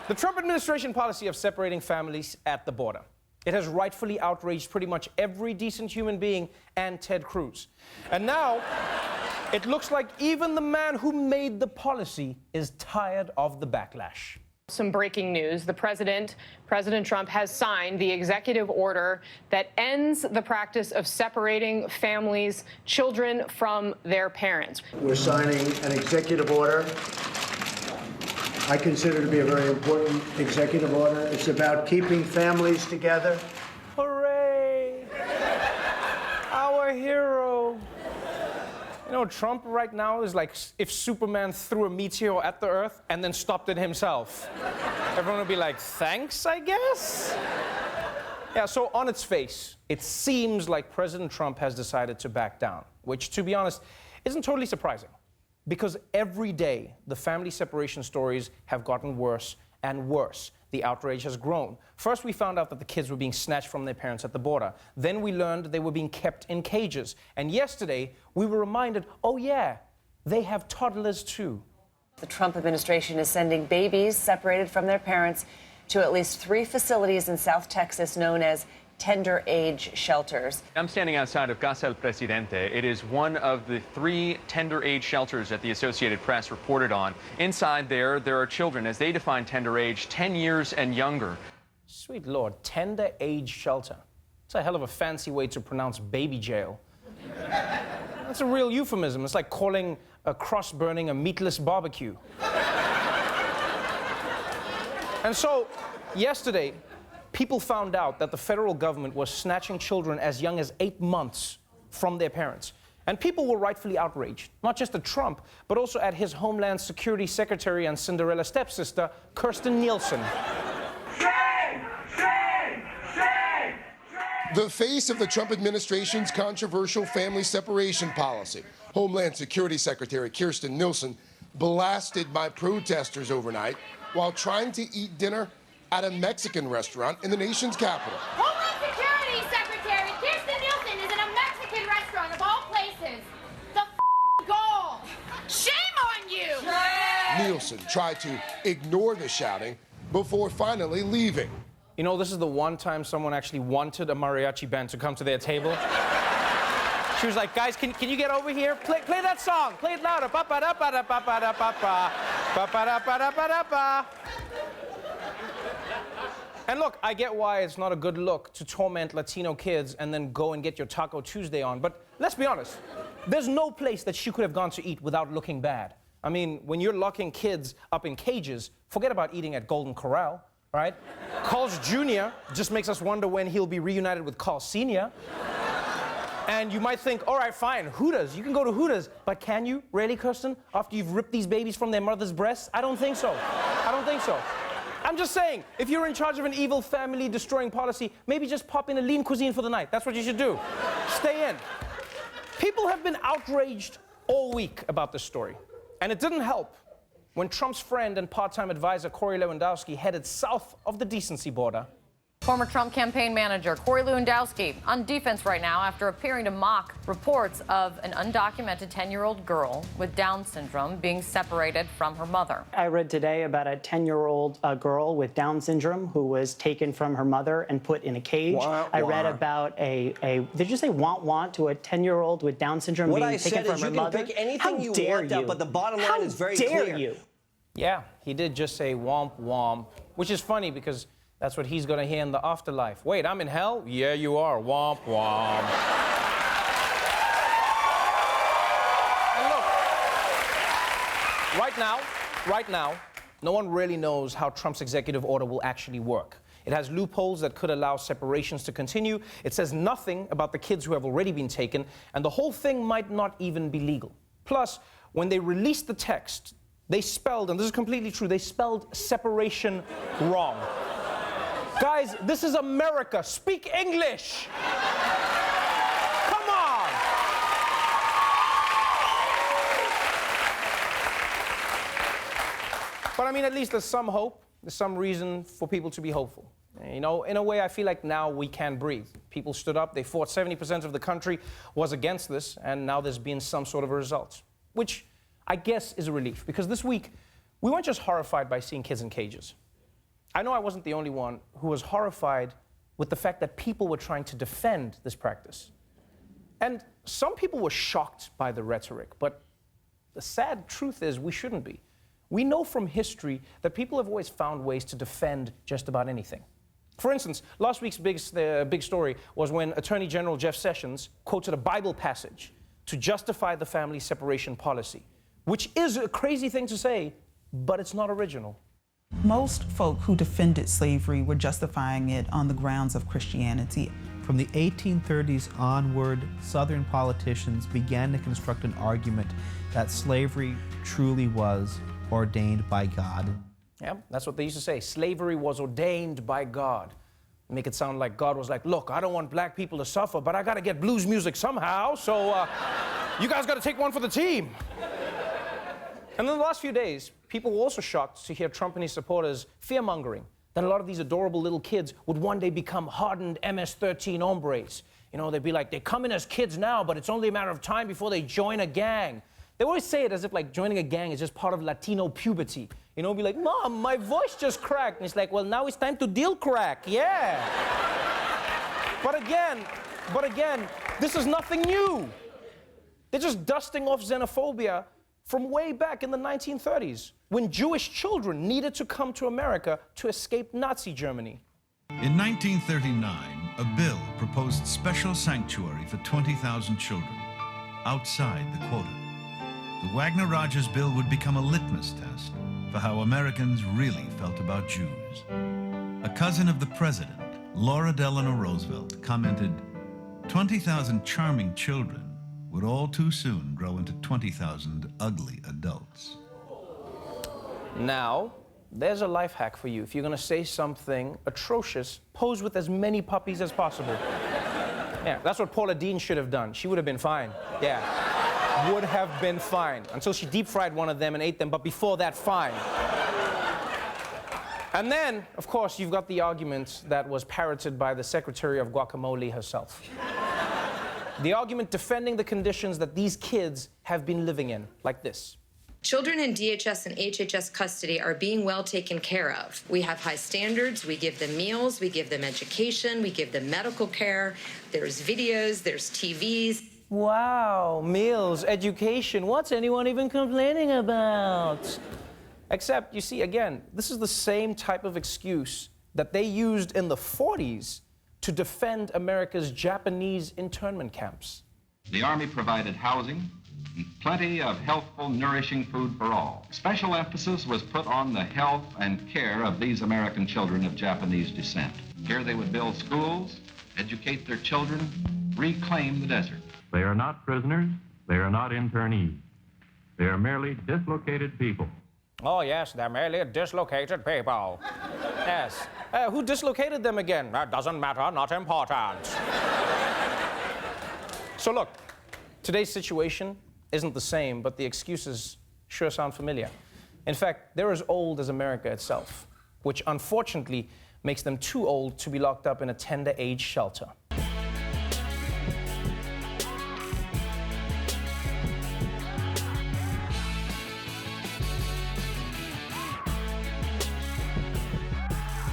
The Trump administration policy of separating families at the border. It has rightfully outraged pretty much every decent human being and Ted Cruz. And now, it looks like even the man who made the policy is tired of the backlash. Some breaking news. President Trump, has signed the executive order that ends the practice of separating families, children from their parents. We're signing an executive order I consider to be a very important executive order. It's about keeping families together. Hooray! Our hero. You know, Trump right now is like if Superman threw a meteor at the Earth and then stopped it himself. Everyone would be like, thanks, I guess? Yeah, so on its face, it seems like President Trump has decided to back down, which, to be honest, isn't totally surprising. Because every day, the family separation stories have gotten worse and worse. The outrage has grown. First, we found out that the kids were being snatched from their parents at the border. Then we learned they were being kept in cages. And yesterday, we were reminded, oh yeah, they have toddlers too. The Trump administration is sending babies separated from their parents to at least 3 facilities in South Texas known as tender age shelters. I'm standing outside of Casa El Presidente. It is one of the 3 tender age shelters that the Associated Press reported on. Inside there are children, as they define tender age, 10 years and younger. Sweet Lord, tender age shelter. It's a hell of a fancy way to pronounce baby jail. That's a real euphemism. It's like calling a cross burning a meatless barbecue. And so, yesterday, people found out that the federal government was snatching children as young as 8 months from their parents. And people were rightfully outraged, not just at Trump, but also at his Homeland Security Secretary and Cinderella stepsister, Kirstjen Nielsen. Shame! Shame! Shame! The face of the Trump administration's controversial family separation policy, Homeland Security Secretary Kirstjen Nielsen blasted by protesters overnight while trying to eat dinner at a Mexican restaurant in the nation's capital. Homeland Security Secretary Kirstjen Nielsen is in a Mexican restaurant of all places. The goal. Shame on you! Shame! Nielsen tried to ignore the shouting before finally leaving. You know, this is the one time someone actually wanted a mariachi band to come to their table. She was like, guys, can you get over here? Play that song. Play it louder. Ba-ba-da-ba-da-ba-da-ba-ba. Ba-ba-da-ba-da-ba-da-ba. And look, I get why it's not a good look to torment Latino kids and then go and get your Taco Tuesday on, but let's be honest, there's no place that she could have gone to eat without looking bad. I mean, when you're locking kids up in cages, forget about eating at Golden Corral, right? Carl's Jr. just makes us wonder when he'll be reunited with Carl Sr. And you might think, all right, fine, Hooters, you can go to Hooters, but can you, really, Kirsten, after you've ripped these babies from their mother's breasts? I don't think so. I don't think so. I'm just saying, if you're in charge of an evil family-destroying policy, maybe just pop in a lean cuisine for the night. That's what you should do. Stay in. People have been outraged all week about this story. And it didn't help when Trump's friend and part-time advisor Corey Lewandowski headed south of the decency border. Former Trump campaign manager Corey Lewandowski on defense right now after appearing to mock reports of an undocumented 10-year-old girl with Down syndrome being separated from her mother. I read today about a 10-year-old girl with Down syndrome who was taken from her mother and put in a cage. I read about did you say want to a 10-year-old with Down syndrome being taken from her mother? What I said is you can pick anything you want, but the bottom line is very clear. How dare you? Yeah, he did just say womp womp, which is funny because that's what he's gonna hear in the afterlife. Wait, I'm in hell? Yeah, you are. Womp womp. And look, right now, no one really knows how Trump's executive order will actually work. It has loopholes that could allow separations to continue. It says nothing about the kids who have already been taken, and the whole thing might not even be legal. Plus, when they released the text, they spelled, and this is completely true, they spelled separation wrong. Guys, this is America. Speak English. Come on. But I mean, at least there's some hope. There's some reason for people to be hopeful. You know, in a way, I feel like now we can breathe. People stood up. They fought. 70% of the country was against this, and now there's been some sort of a result, which I guess is a relief, because this week, we weren't just horrified by seeing kids in cages. I know I wasn't the only one who was horrified with the fact that people were trying to defend this practice. And some people were shocked by the rhetoric, but the sad truth is we shouldn't be. We know from history that people have always found ways to defend just about anything. For instance, last week's big story was when Attorney General Jeff Sessions quoted a Bible passage to justify the family separation policy, which is a crazy thing to say, but it's not original. Most folk who defended slavery were justifying it on the grounds of Christianity. From the 1830s onward, Southern politicians began to construct an argument that slavery truly was ordained by God. Yeah, that's what they used to say. Slavery was ordained by God. Make it sound like God was like, look, I don't want black people to suffer, but I got to get blues music somehow, so you guys got to take one for the team. And in the last few days, people were also shocked to hear Trump and his supporters fear-mongering that a lot of these adorable little kids would one day become hardened MS-13 hombres. You know, they'd be like, they come in as kids now, but it's only a matter of time before they join a gang. They always say it as if, like, joining a gang is just part of Latino puberty. You know, be like, Mom, my voice just cracked. And it's like, well, now it's time to deal crack, yeah. But again, this is nothing new. They're just dusting off xenophobia from way back in the 1930s, when Jewish children needed to come to America to escape Nazi Germany. In 1939, a bill proposed special sanctuary for 20,000 children outside the quota. The Wagner-Rogers bill would become a litmus test for how Americans really felt about Jews. A cousin of the president, Laura Delano Roosevelt, commented, 20,000 charming children would all too soon grow into 20,000 ugly adults. Now, there's a life hack for you. If you're gonna say something atrocious, pose with as many puppies as possible. Yeah, that's what Paula Deen should have done. She would have been fine. Yeah, would have been fine. Until she deep-fried one of them and ate them, but before that, fine. And then, of course, you've got the argument that was parroted by the Secretary of Guacamole herself. The argument defending the conditions that these kids have been living in, like this. Children in DHS and HHS custody are being well taken care of. We have high standards, we give them meals, we give them education, we give them medical care, there's videos, there's TVs. Wow, meals, education, what's anyone even complaining about? Except, you see, again, this is the same type of excuse that they used in the 40s to defend America's Japanese internment camps. The Army provided housing, plenty of healthful, nourishing food for all. Special emphasis was put on the health and care of these American children of Japanese descent. Here they would build schools, educate their children, reclaim the desert. They are not prisoners, they are not internees. They are merely dislocated people. Oh, yes, they're merely dislocated people. Yes. Who dislocated them again? That doesn't matter, not important. So look, today's situation isn't the same, but the excuses sure sound familiar. In fact, they're as old as America itself, which unfortunately makes them too old to be locked up in a tender age shelter.